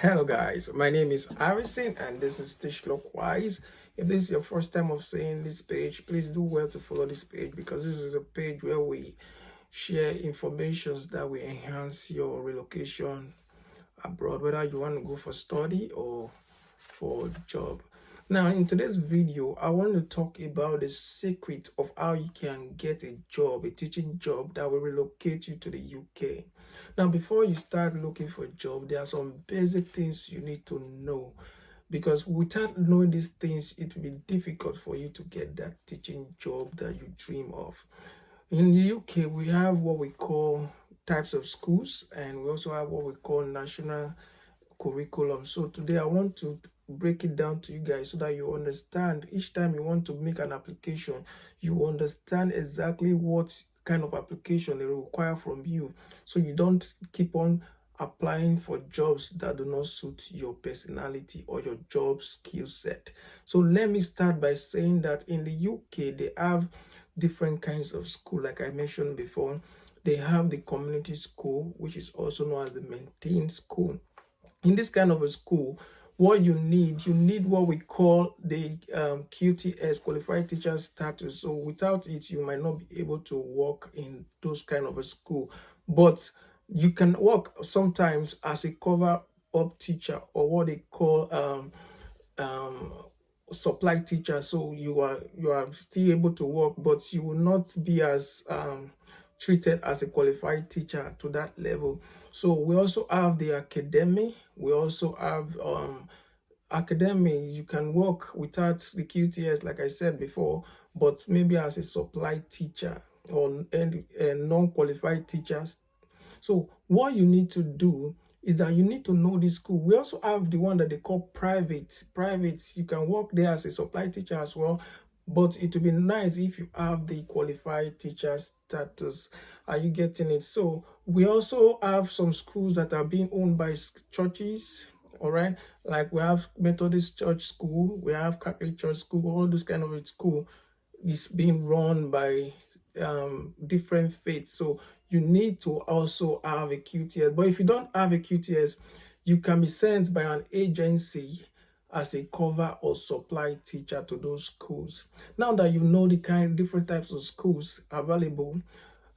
Hello guys, my name is Harrison and this is Teach Clockwise. If this is your first time of seeing this page, please do well to follow this page because this is a page where we share informations that will enhance your relocation abroad, whether you want to go for study or for job. Now, in today's video, I want to talk about the secret of how you can get a job, a teaching job that will relocate you to the UK. Now, before you start looking for a job, there are some basic things you need to know because without knowing these things, it will be difficult for you to get that teaching job that you dream of. In the UK, we have what we call types of schools, and we also have what we call national curriculum. So today I want to break it down to you guys so that you understand each time you want to make an application, you understand exactly what kind of application they require from you, so you don't keep on applying for jobs that do not suit your personality or your job skill set. So let me start by saying that in the UK they have different kinds of school. Like I mentioned before, they have the community school, which is also known as the maintained school. In this kind of a school, what you need what we call the QTS, qualified teacher status. So without it, you might not be able to work in those kind of a school, but you can work sometimes as a cover up teacher, or what they call um supply teacher. So you are still able to work, but you will not be as treated as a qualified teacher to that level. So we also have the academy. We also have academy. You can work without the QTS, like I said before, but maybe as a supply teacher or a non-qualified teachers. So what you need to do is that you need to know this school. We also have the one that they call private. Private, you can work there as a supply teacher as well, but it would be nice if you have the qualified teacher status. Are you getting it? So we also have some schools that are being owned by churches. All right, like we have Methodist Church School, we have Catholic Church School. All those kind of a school is being run by different faiths. So you need to also have a QTS. But if you don't have a QTS, you can be sent by an agency as a cover or supply teacher to those schools. Now that you know the different types of schools available,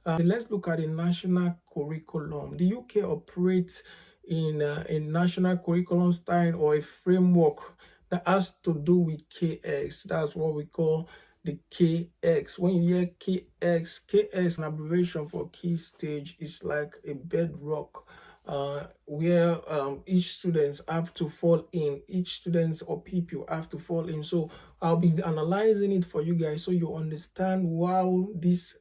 let's look at the national curriculum. The UK operates in a national curriculum style or a framework that has to do with KX. That's what we call the KX. When you hear KX, an abbreviation for key stage, is like a bedrock where each students have to fall in, each students or people have to fall in. So I'll be analyzing it for you guys so you understand how these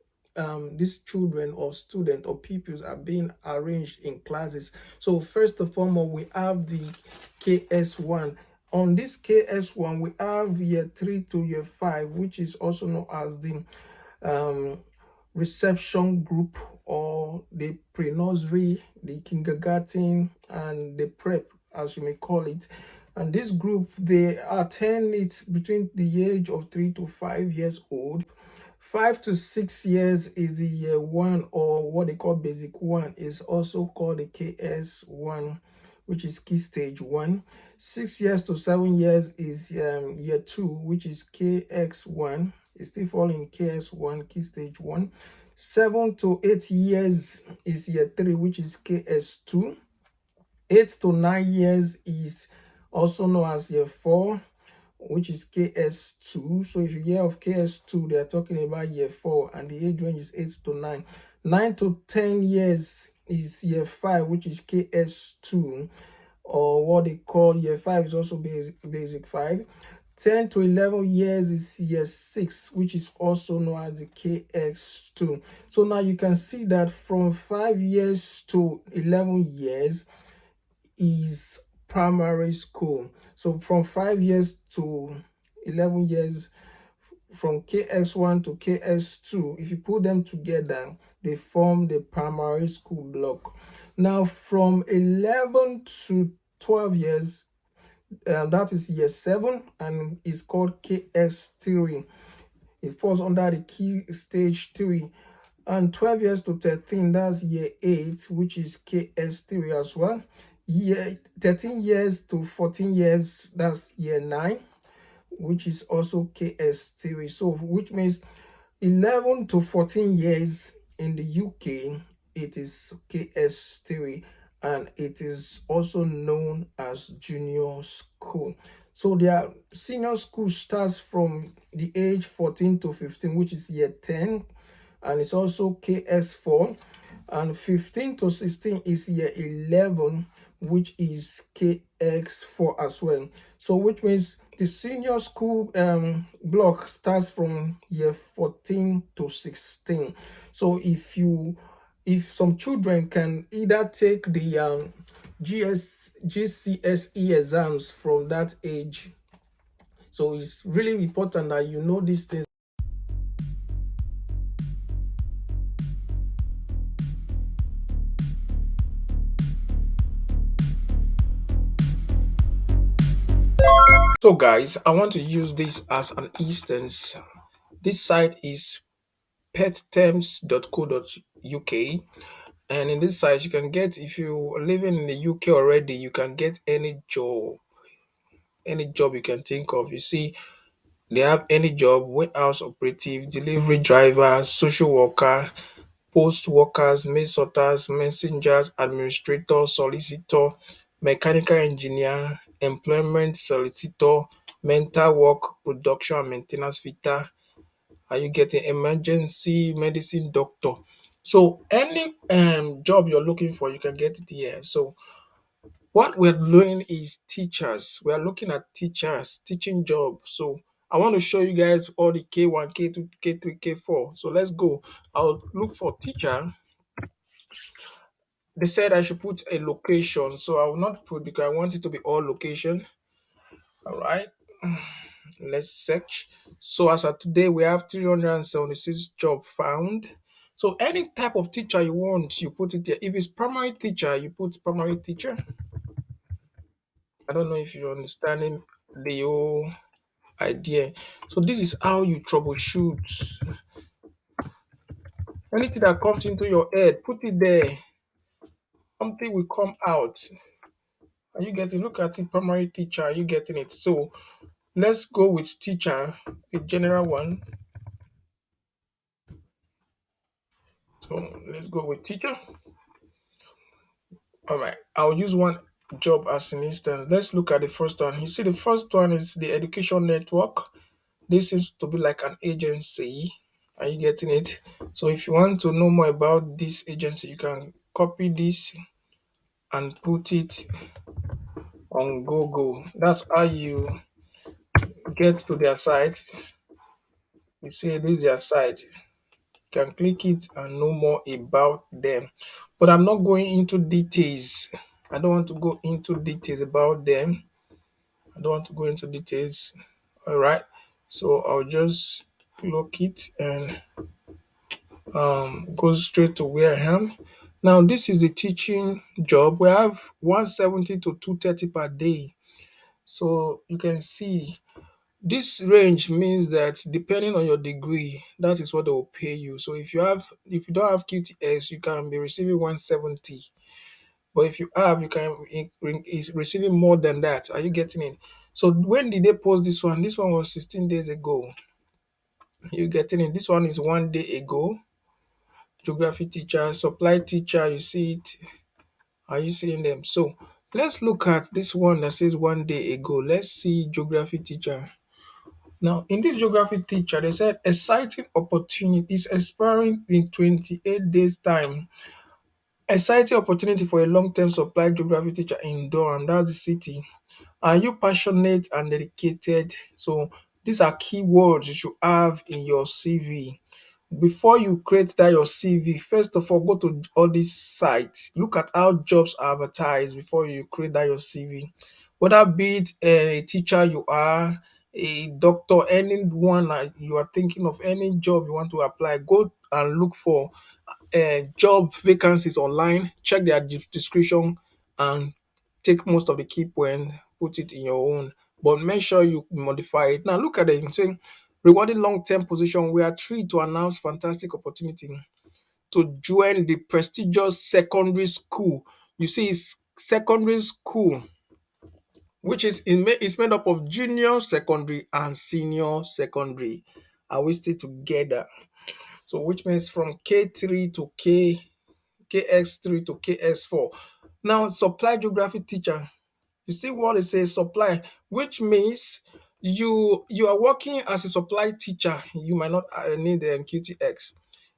children or student or pupils are being arranged in classes. So first and foremost, we have the KS1. On this KS1, we have year 3 to year 5, which is also known as the reception group, or the pre-nursery, the kindergarten, and the prep, as you may call it. And this group, they attend it between the age of 3 to 5 years old. 5 to 6 years is the year 1, or what they call basic 1, is also called the KS1, which is key stage 1. 6 years to 7 years is year 2, which is KX1. It's still falling KS1, key stage 1. 7 to 8 years is year 3, which is KS2. 8 to 9 years is also known as year 4, which is KS2. So if you hear of KS2, they are talking about year 4, and the age range is 8 to 9. 9 to 10 years is year 5, which is KS2, or what they call year 5 is also basic 5. 10 to 11 years is year 6, which is also known as the KX2. So now you can see that from 5 years to 11 years is primary school. So from 5 years to 11 years, from KX1 to KS2, if you put them together, they form the primary school block. Now from 11 to 12 years, that is year 7, and it's called KS3. It falls under the key stage 3. And 12 years to 13, that's year 8, which is KS3 as well. year 13 years to 14 years, that's year 9, which is also KS theory. So which means 11 to 14 years in the UK, it is KS theory, and it is also known as junior school. So their senior school starts from the age 14 to 15, which is year 10, and it's also KS4. And 15 to 16 is year 11, which is KX4 as well. So which means the senior school block starts from year 14 to 16. So if some children can either take the GCSE exams from that age, so it's really important that you know these things. So guys, I want to use this as an instance. This site is petterms.co.uk, and in this site you can get, if you're living in the UK already, you can get any job you can think of. You see, they have any job: warehouse operative, delivery driver, social worker, post workers, mail sorters, messengers, administrator, solicitor, mechanical engineer, employment solicitor, mental work, production and maintenance fitter. Are you getting emergency medicine doctor? So any job you're looking for, you can get it here. So what we're doing is teachers. We are looking at teachers, teaching job. So I want to show you guys all the K1, K2, K3, K4. So let's go. I'll look for teacher. They said I should put a location, so I will not put because I want it to be all location. All right. Let's search. So as of today, we have 376 job found. So any type of teacher you want, you put it there. If it's primary teacher, you put primary teacher. I don't know if you're understanding the whole idea. So this is how you troubleshoot. Anything that comes into your head, put it there. Something will come out. Are you getting? Look at it, primary teacher. Are you getting it? So let's go with teacher, the general one. So let's go with teacher. All right. I'll use one job as an instance. Let's look at the first one. You see, the first one is the education network. This seems to be like an agency. Are you getting it? So if you want to know more about this agency, you can copy this and put it on Google. That's how you get to their site. You see, this is their site. You can click it and know more about them. But I'm not going into details. I don't want to go into details about them. I don't want to go into details. All right. So I'll just look it and go straight to where I am. Now, this is the teaching job. We have 170 to 230 per day. So you can see this range means that depending on your degree, that is what they will pay you. So if you don't have QTS, you can be receiving 170. But if you have, you can is receiving more than that. Are you getting it? So when did they post this one? This one was 16 days ago. You getting it? This one is 1 day ago. Geography teacher, supply teacher, you see it. Are you seeing them? So let's look at this one that says 1 day ago. Let's see geography teacher. Now, in this geography teacher, they said exciting opportunity is expiring in 28 days' time. Exciting opportunity for a long-term supply geography teacher in Durham, that's the city. Are you passionate and dedicated? So these are keywords you should have in your CV. Before you create that your CV, first of all, go to all these sites. Look at how jobs are advertised before you create that your CV. Whether be it a teacher you are, a doctor, anyone that you are thinking of, any job you want to apply, go and look for job vacancies online, check their description, and take most of the key points, put it in your own. But make sure you modify it. Now look at it. Saying rewarding long-term position. We are thrilled to announce fantastic opportunity to join the prestigious secondary school. You see, it's secondary school, which is made up of junior secondary and senior secondary. Are we still together? So which means from K3 to KX3 to KX4. Now supply geography teacher. You see what it says supply, which means you are working as a supply teacher. You might not need the QTX.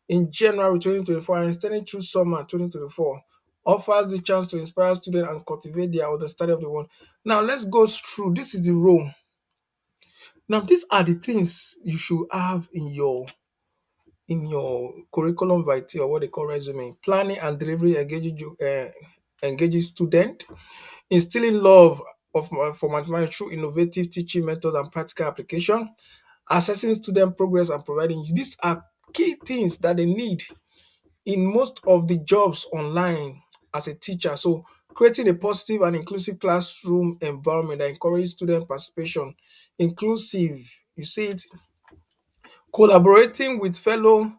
In January 2024 and extending through summer 2024, offers the chance to inspire students and cultivate their understanding of the world. Now let's go through. This is the role. Now these are the things you should have in your curriculum vitae, or what they call resume. Planning and delivery engaging student, instilling love for mathematics through innovative teaching methods and practical application, assessing student progress and providing. These are key things that they need in most of the jobs online as a teacher. So creating a positive and inclusive classroom environment that encourages student participation, inclusive, you see it, collaborating with fellow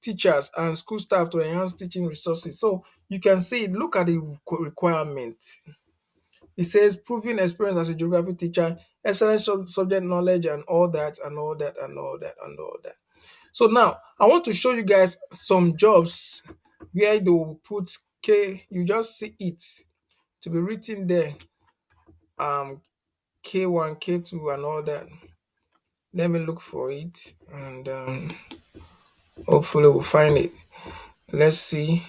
teachers and school staff to enhance teaching resources. So you can see, look at the requirement. It says proving experience as a geography teacher, excellent subject knowledge, and all that, and all that, and all that, and all that. So now I want to show you guys some jobs where they will put K. You just see it to be written there. K1, K2, and all that. Let me look for it, and hopefully we'll find it. Let's see.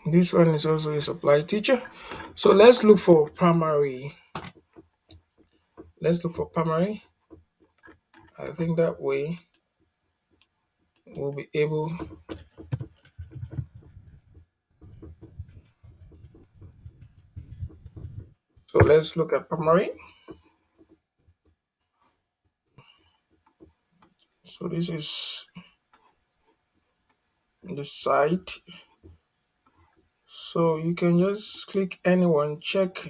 This one is also a supply teacher. So let's look for primary. Let's look for primary. I think that way we'll be able. So let's look at primary. So this is the site. So you can just click anyone, check.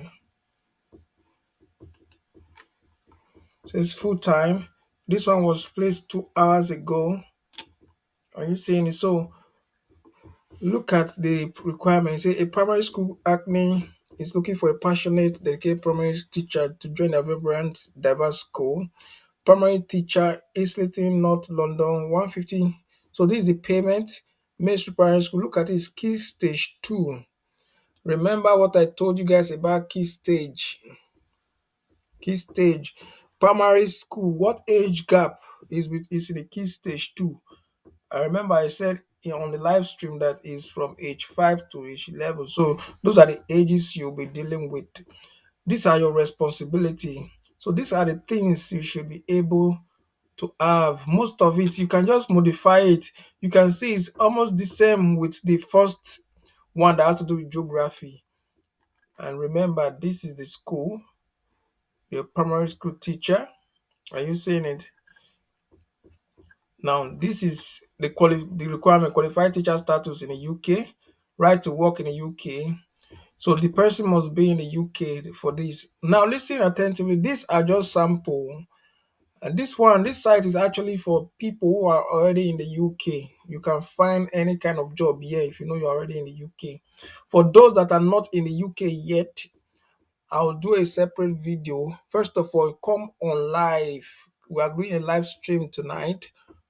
So it's full time. This one was placed 2 hours ago. Are you seeing it? So look at the requirements. Say a primary school acne is looking for a passionate, dedicated primary teacher to join a vibrant, diverse school. Primary teacher, Islington, North London, 150. So this is the payment. Mainstream primary school. Look at this key stage 2. Remember what I told you guys about key stage. Key stage. Primary school. What age gap is in the key stage 2? I remember I said on the live stream that is from age 5 to age 11. So those are the ages you'll be dealing with. These are your responsibility. So these are the things you should be able to have. Most of it, you can just modify it. You can see it's almost the same with the first one that has to do with geography. And remember, this is the school, your primary school teacher. Are you seeing it? Now, this is the requirement: qualified teacher status in the UK, right to work in the UK. So the person must be in the UK for this. Now, listen attentively. These are just sample. And this site is actually for people who are already in the UK. You can find any kind of job here if you know you're already in the UK. For those that are not in the UK yet, I'll do a separate video. First of all, come on live. We are doing a live stream tonight.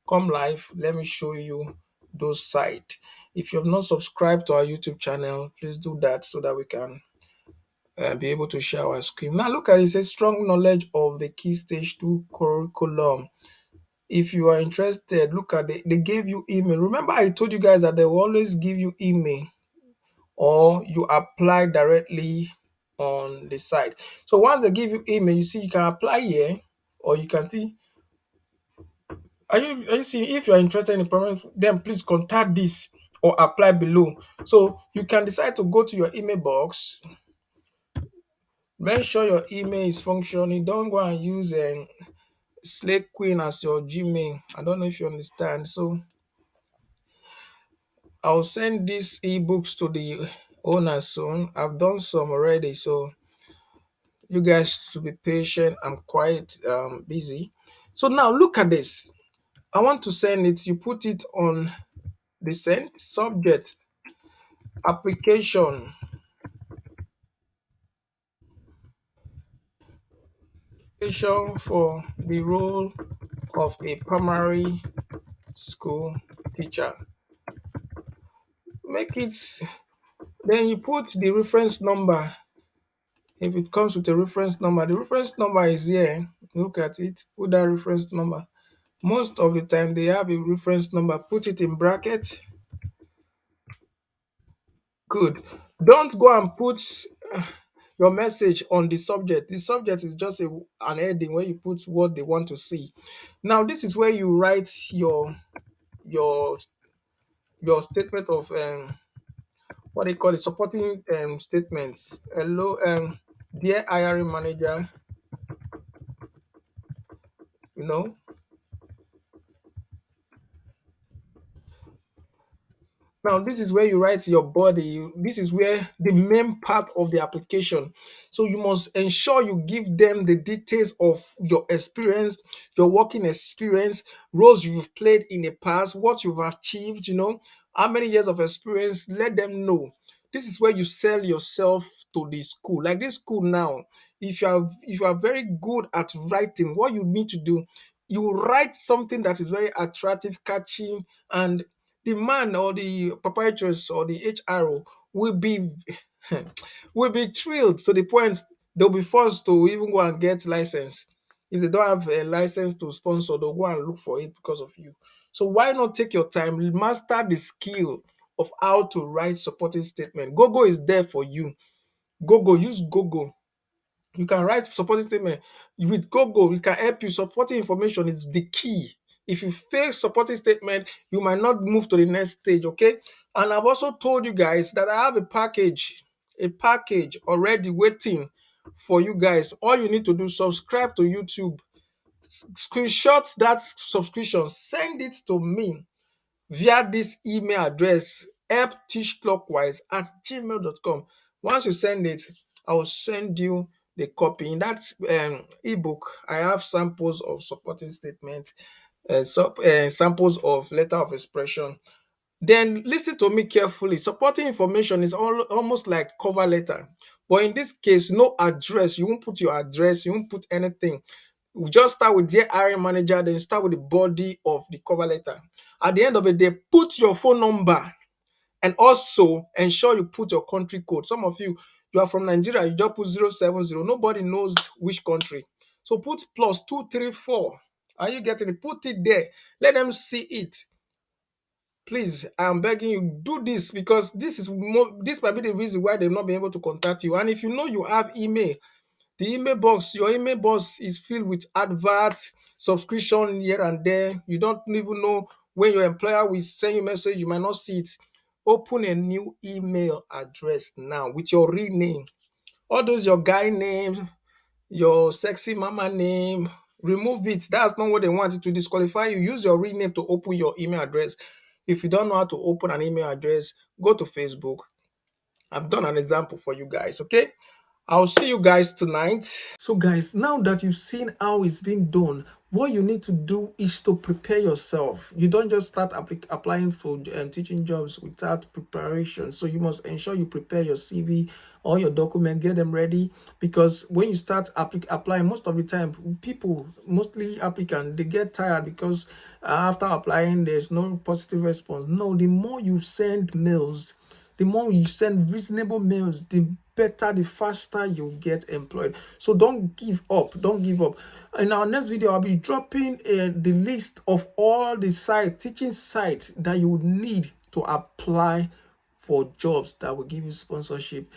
Come live. Let me show you those sites. If you have not subscribed to our YouTube channel, please do that so that we can be able to share our screen. Now look at it. It says strong knowledge of the key stage 2 curriculum. If you are interested, look at it. They gave you email. Remember I told you guys that they will always give you email, or you apply directly on the site. So once they give you email, you see you can apply here, or you can see. Are you seeing? If you are interested in the program, then please contact this or apply below. So you can decide to go to your email box. Make sure your email is functioning. Don't go and use Slate Queen as your Gmail. I don't know if you understand. So I'll send these ebooks to the owner soon. I've done some already, so you guys should be patient. I'm quite busy. So now look at this. I want to send it. You put it on descent, subject, application, application for the role of a primary school teacher. Make it, then you put the reference number. If it comes with a reference number, the reference number is here. Look at it, put that reference number. Most of the time they have a reference number, put it in bracket. Good. Don't go and put your message on the subject. The subject is just an heading where you put what they want to see. Now this is where you write your your statement of what they call it, supporting statements. Hello, dear hiring manager, you know. Now, this is where you write your body. This is where the main part of the application. So you must ensure you give them the details of your experience, your working experience, roles you've played in the past, what you've achieved, how many years of experience. Let them know. This is where you sell yourself to the school. Like this school now, if you are very good at writing, what you need to do, you write something that is very attractive, catchy, and the man or the proprietress or the HRO will be will be thrilled to the point they'll be forced to even go and get license. If they don't have a license to sponsor, they'll go and look for it because of you. So why not take your time, master the skill of how to write supporting statement. Gogo is there for you. Gogo, use Gogo. You can write supporting statement with Google. It can help you. Supporting information is the key. If you fail supporting statement, you might not move to the next stage. Okay. And I've also told you guys that I have a package already waiting for you guys. All you need to do, subscribe to YouTube, screenshot that subscription, send it to me via this email address, helpteachclockwise@gmail.com. Once you send it, I will send you the copy. In that ebook, I have samples of supporting statement, samples of letter of expression. Then listen to me carefully. Supporting information is almost like cover letter. But in this case, no address. You won't put your address, you won't put anything. We just start with dear hiring manager, then start with the body of the cover letter. At the end of the day, put your phone number and also ensure you put your country code. Some of you are from Nigeria, you just put 070. Nobody knows which country. So put +234. Are you getting it? Put it there. Let them see it. Please, I'm begging you, do this because this might be the reason why they've not been able to contact you. And if you know you have email, the email box, your email box is filled with adverts, subscription here and there. You don't even know when your employer will send you a message, you might not see it. Open a new email address now with your real name. All those your guy name, your sexy mama name, remove it. That's not what they want to disqualify you. Use your real name to open your email address. If you don't know how to open an email address, go to Facebook. I've done an example for you guys, okay? I'll see you guys tonight. So guys, now that you've seen how it's been done, what you need to do is to prepare yourself. You don't just start applying for teaching jobs without preparation. So you must ensure you prepare your CV, all your documents, get them ready. Because when you start applying, most of the time, people, mostly applicants, they get tired because after applying, there's no positive response. No, the more you send mails, the more you send reasonable mails, the better, the faster you get employed. So don't give up. Don't give up. In our next video, I'll be dropping the list of all the teaching sites that you would need to apply for jobs that will give you sponsorship.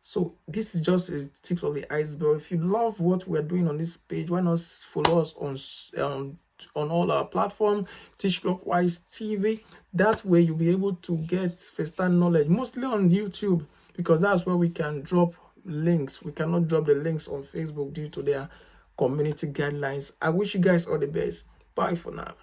So this is just a tip of the iceberg. If you love what we're doing on this page, why not follow us on all our platforms, Teach Clockwise TV. That way you'll be able to get first-hand knowledge, mostly on YouTube, because that's where we can drop links. We cannot drop the links on Facebook due to their community guidelines. I wish you guys all the best. Bye for now.